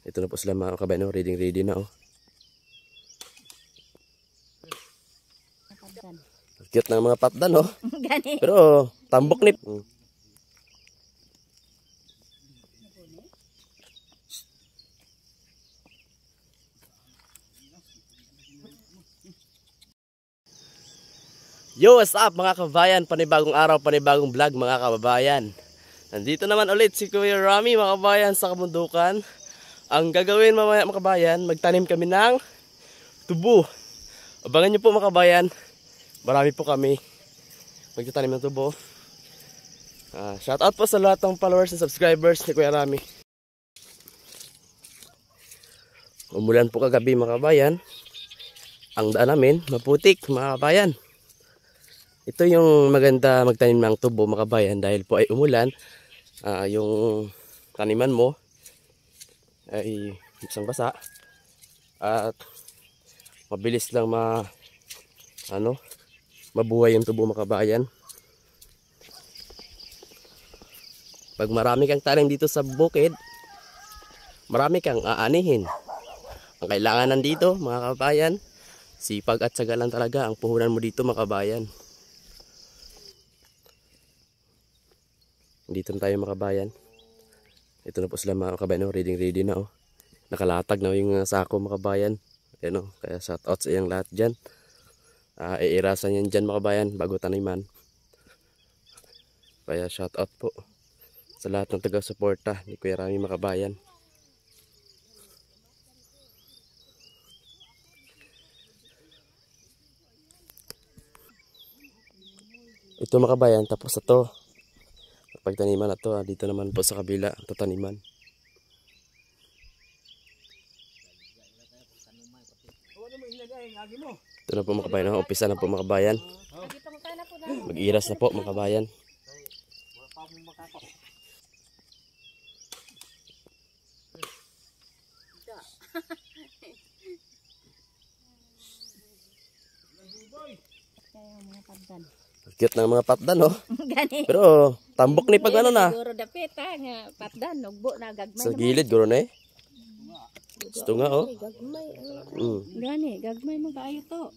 Ito na po sila mga kabayan, no? Ready na, oh. Cute ng mga patdan, oh. Pero tambok ni. Yo, what's up mga kabayan? Panibagong araw, panibagong vlog mga kababayan. Nandito naman ulit si Kuya Rami mga kabayan sa kabundukan. Ang gagawin mamaya mga kabayan, magtanim kami ng tubo. Abangan nyo po mga kabayan, marami po kami magtatanim ng tubo. Shout out po sa lahat ng followers and subscribers ni Kuya Rami. Umulan po kagabi mga kabayan. Ang daan namin maputik mga kabayan. Ito yung maganda magtanim ng tubo mga kabayan dahil po ay umulan. Yung taniman mo ay basang-basa at mabilis lang mabuhay yung tubo mga kabayan. Pag marami kang tanim dito sa bukid, marami kang aanihin. Ang kailangan nandito mga kabayan, sipag at syaga lang talaga ang puhunan mo dito mga kabayan. Dito na tayo mga kabayan. Ito na po sila mga kabayan, ready na, oh. Nakalatag na yung sako mga kabayan. Ayan, oh. Kaya shout out sa iyang lahat dyan. Iirasan yan dyan mga kabayan bago taniman. Kaya shout out po sa lahat ng taga-suporta ni Kuya Rami mga kabayan. Ito mga kabayan, tapos na to. Pagtaniman na to, dito naman po sa kabila ito taniman. Ito na po mga kabayan, umpisa na po mga kabayan. Mag-iras na po mga kabayan. Cute ng mga patdan, oh. Pero tambok ni pag ano na. Siguro dapit nga patdan nugbo na gagmay. Sa gilid guro na eh. Gusto nga, oh. Gagmay. Gani, gagmay mo kaayo to.